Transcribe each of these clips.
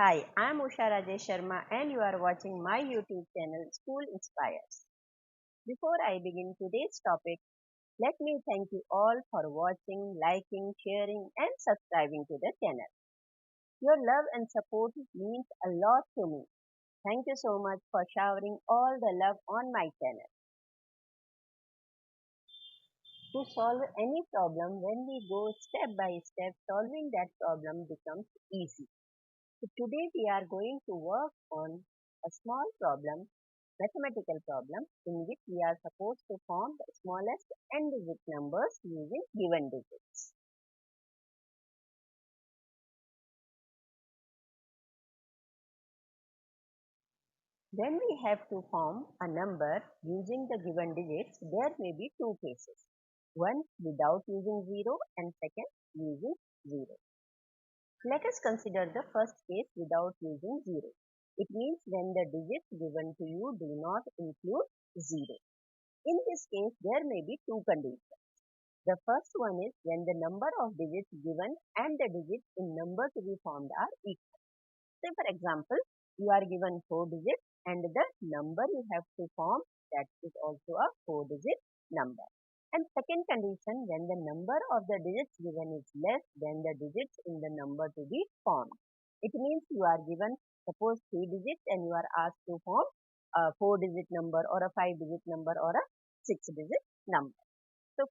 Hi, I'm Usha Sharma and you are watching my YouTube channel School Inspires. Before I begin today's topic, let me thank you all for watching, liking, sharing and subscribing to the channel. Your love and support means a lot to me. Thank you so much for showering all the love on my channel. To solve any problem, when we go step by step, solving that problem becomes easy. So today we are going to work on a small problem, mathematical problem, in which we are supposed to form the smallest n-digit numbers using given digits. When we have to form a number using the given digits, there may be two cases. One without using 0 and second using 0. Let us consider the first case without using 0. It means when the digits given to you do not include 0. In this case, there may be two conditions. The first one is when the number of digits given and the digits in number to be formed are equal. Say for example, you are given 4 digits and the number you have to form, that is also a 4-digit number. And second condition, when the number of the digits given is less than the digits in the number to be formed. It means you are given suppose 3 digits and you are asked to form a 4-digit number or a 5-digit number or a 6-digit number. So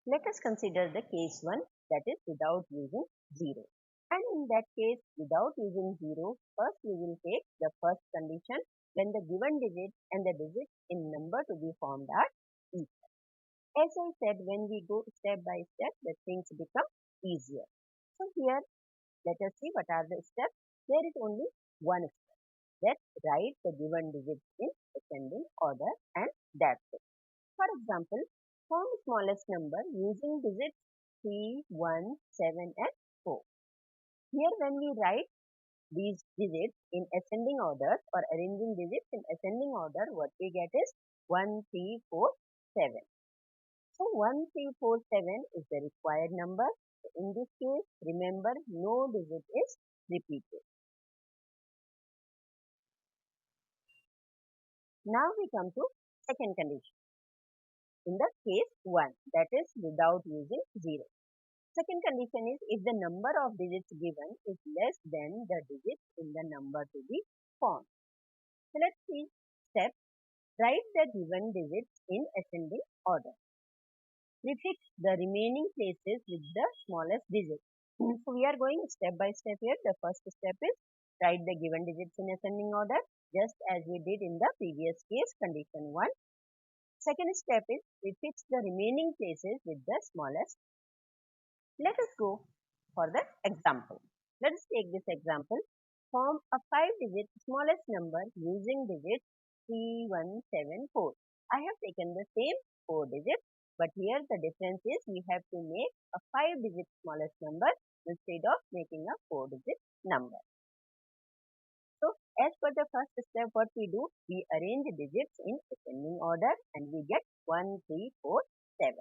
let us consider the case 1, that is without using 0. And in that case, without using 0, first we will take the first condition when the given digit and the digit in number to be formed are equal. As I said, when we go step by step, the things become easier. So here, let us see what are the steps. There is only one step. Let's write the given digits in ascending order and that's it. For example, form smallest number using digits 3, 1, 7 and 4. Here when we write these digits in ascending order or arranging digits in ascending order, what we get is 1, 3, 4, 7. So 1, 3, 4, 7 is the required number. So in this case, remember no digit is repeated. Now we come to second condition. In the case 1, that is without using 0. Second condition is if the number of digits given is less than the digits in the number to be formed. So let's see step. Write the given digits in ascending order. Prefix the remaining places with the smallest digit. So we are going step by step here. The first step is write the given digits in ascending order, just as we did in the previous case, condition 1. Second step is prefix the remaining places with the smallest. Let us go for the example. Let us take this example. Form a 5-digit smallest number using digits 3, 1, 7, 4. I have taken the same 4 digits, but here the difference is we have to make a 5-digit smallest number instead of making a 4-digit number. So, as per the first step, what we do, we arrange digits in ascending order and we get 1, 3, 4, 7.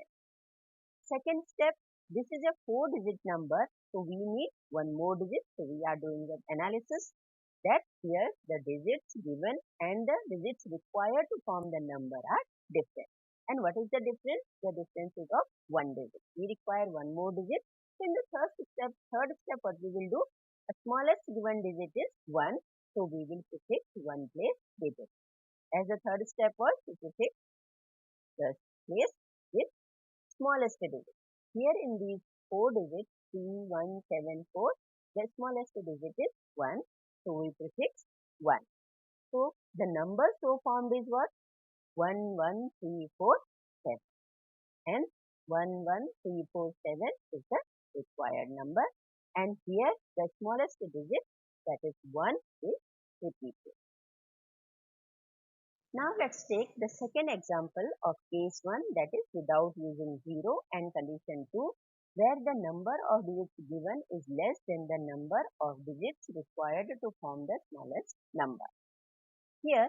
Second step, this is a 4-digit number, so we need one more digit. So we are doing the analysis that here the digits given and the digits required to form the number are different. And what is the difference? The difference is of one digit. We require one more digit. So in the third step, what we will do? The smallest given digit is 1. So we will prefix one place digit. As the third step was to prefix the place with smallest digit. Here in these 4 digits, 3, 1, 7, 4, the smallest digit is 1. So we prefix 1. So the number so formed is what? 1, 1, 3, 4, 7. And 1, 1, 3, 4, 7 is the required number. And here the smallest digit, that is 1, is repeated. Now let's take the second example of case 1, that is without using 0, and condition 2, where the number of digits given is less than the number of digits required to form the smallest number. Here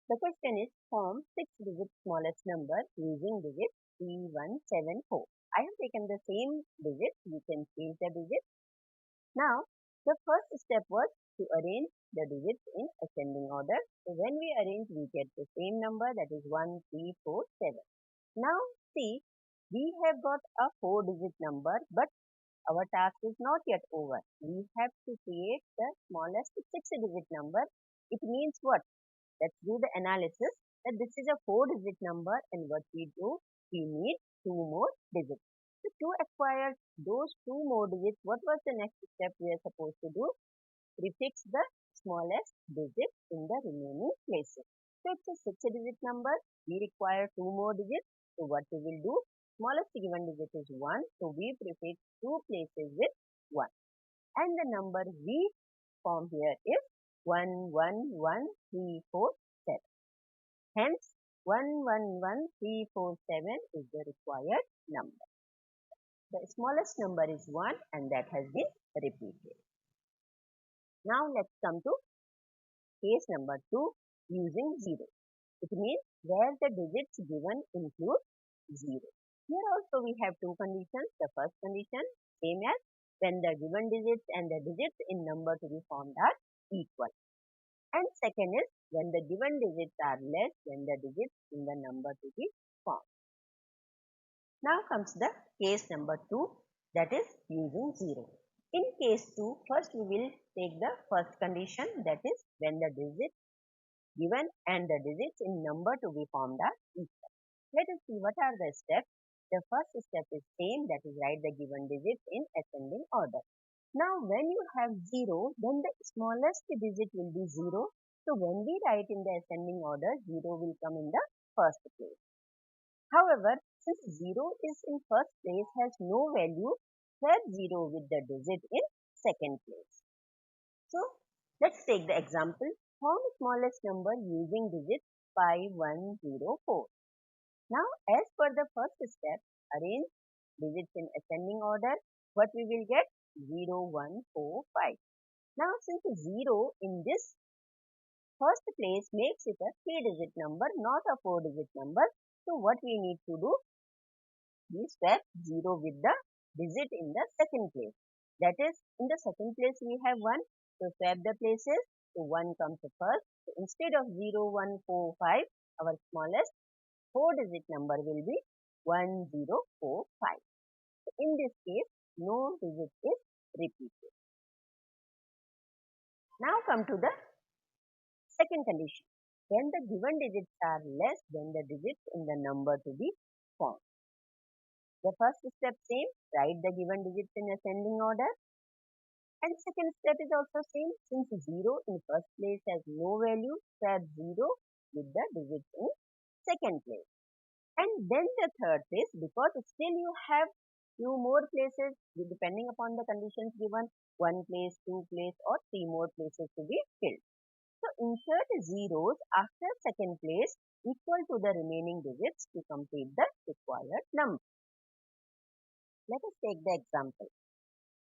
the question is form 6-digit smallest number using digits 3, 1, 7, 4. I have taken the same digit, you can change the digit. Now The first step was to arrange the digits in ascending order. So when we arrange, we get the same number, that is 1, 3, 4, 7. Now see, we have got a 4-digit number, but our task is not yet over. We have to create the smallest 6-digit number. It means what? Let's do the analysis that this is a 4-digit number, and what we do, we need 2 more digits. So to acquire those 2 more digits, what was the next step we are supposed to do? Prefix the smallest digit in the remaining places. So it's a 6-digit number. We require 2 more digits. So what we will do? Smallest given digit is 1. So we prefix 2 places with 1. And the number we form here is 111347. Hence, 111347 is the required number. The smallest number is 1 and that has been repeated. Now let's come to case number 2 using 0. It means where the digits given include 0. Here also we have 2 conditions. The first condition, same as when the given digits and the digits in number to be formed are equal. And second is when the given digits are less than the digits in the number to be formed. Now comes the case number 2, that is using 0. In case 2, first we will take the first condition, that is when the digits given and the digits in number to be formed are equal. Let us see what are the steps. The first step is same, that is write the given digits in ascending order. Now when you have 0, then the smallest digit will be 0. So when we write in the ascending order, 0 will come in the first place. However, since 0 is in first place has no value, swap 0 with the digit in second place. So let's take the example. Form smallest number using digits 5104. Now as per the first step, arrange digits in ascending order. What we will get? 0145. Now since 0 in this first place makes it a 3-digit number, not a 4-digit number. So what we need to do? We swap 0 with the digit in the second place. That is, in the second place we have 1. So swap the places. So 1 comes first. So instead of 0145, our smallest 4-digit number will be 1045. So in this case, no digit is repeated. Now come to the second condition. When the given digits are less than the digits in the number to be formed. The first step same, write the given digits in ascending order. And second step is also same, since 0 in first place has no value, swap 0 with the digits in second place. And then the third place, because still you have few more places depending upon the conditions given, 1 place, 2 place or 3 more places to be filled. So insert zeros after second place equal to the remaining digits to complete the required number. Let us take the example.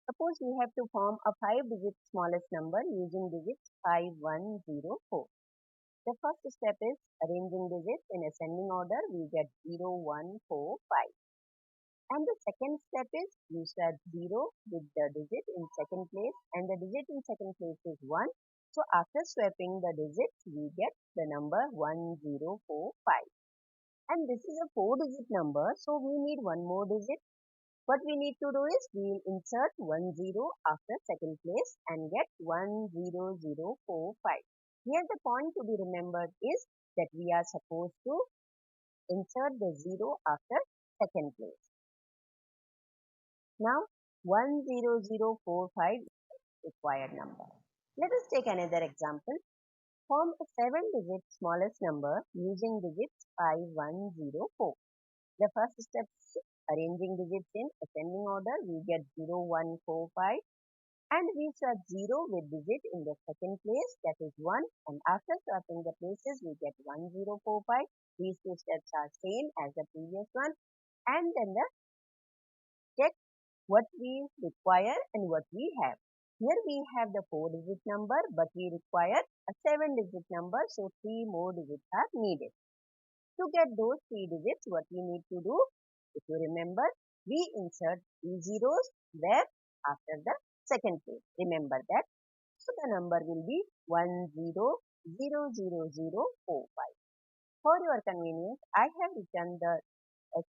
Suppose we have to form a 5-digit smallest number using digits 5104. The first step is arranging digits in ascending order. We get 0145. And the second step is you swap 0 with the digit in second place, and the digit in second place is 1. So after swapping the digits, we get the number 1045. And this is a 4-digit number, so we need one more digit. What we need to do is we will insert 10 after second place and get 10045. Here the point to be remembered is that we are supposed to insert the 0 after second place. Now 10045 is the required number. Let us take another example. Form a 7-digit smallest number using digits 5104. The first step is arranging digits in ascending order. We get 0145 and we swap 0 with digit in the second place, that is 1, and after swapping the places we get 1045. These two steps are same as the previous one, and then the check what we require and what we have. Here we have the 4-digit number, but we require a 7-digit number, so 3 more digits are needed. To get those 3 digits, what we need to do? If you remember, we insert 2 zeros where after the second case. Remember that. So the number will be 10000045. For your convenience, I have written the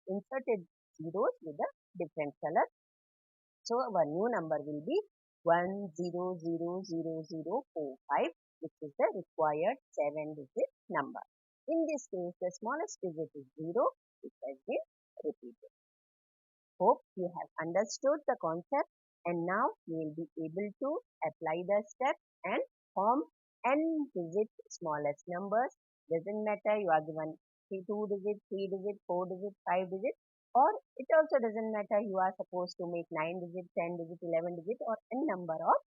inserted zeros with a different color. So our new number will be 10000045, which is the required 7-digit number. In this case, the smallest digit is 0, which has been repeated. Hope you have understood the concept, and now you will be able to apply the steps and form n digit smallest numbers. Doesn't matter you are given 2 digit, 3 digit, 4 digit, 5 digit, or it also doesn't matter you are supposed to make 9 digit, 10 digit, 11 digit, or n number of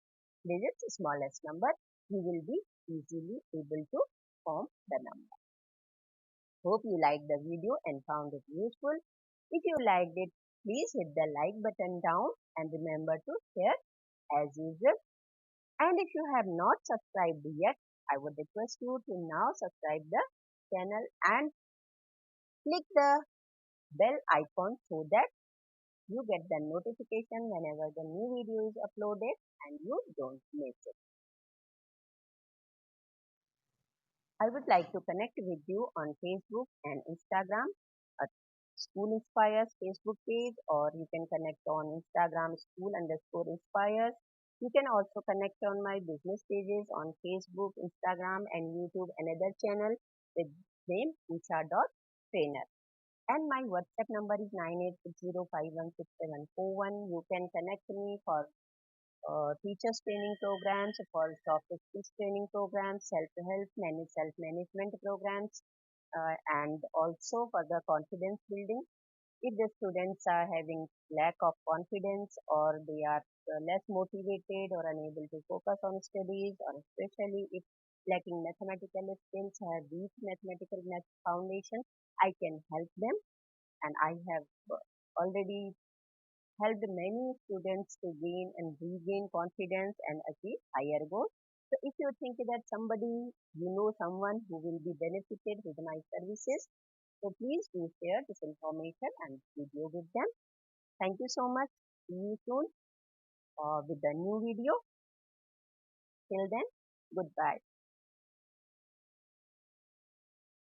digits smallest number. You will be easily able to form the number. Hope you liked the video and found it useful. If you liked it, please hit the like button down and remember to share as usual. And if you have not subscribed yet, I would request you to now subscribe the channel and click the bell icon so that you get the notification whenever the new video is uploaded and you don't miss it. I would like to connect with you on Facebook and Instagram at School Inspires Facebook page, or you can connect on Instagram school_inspires. You can also connect on my business pages on Facebook, Instagram and YouTube, another channel with name usha.trainer. And my WhatsApp number is 9860516741. You can connect me for teachers training programs, for soft skills training programs, self-help, self-management programs, and also for the confidence building. If the students are having lack of confidence, or they are less motivated or unable to focus on studies, or especially if lacking mathematical skills, have weak mathematical foundation, I can help them, and I have already helped many students to gain and regain confidence and achieve higher goals. So if you think that somebody, you know someone who will be benefited with my services, so please do share this information and video with them. Thank you so much. See you soon with the new video. Till then, goodbye.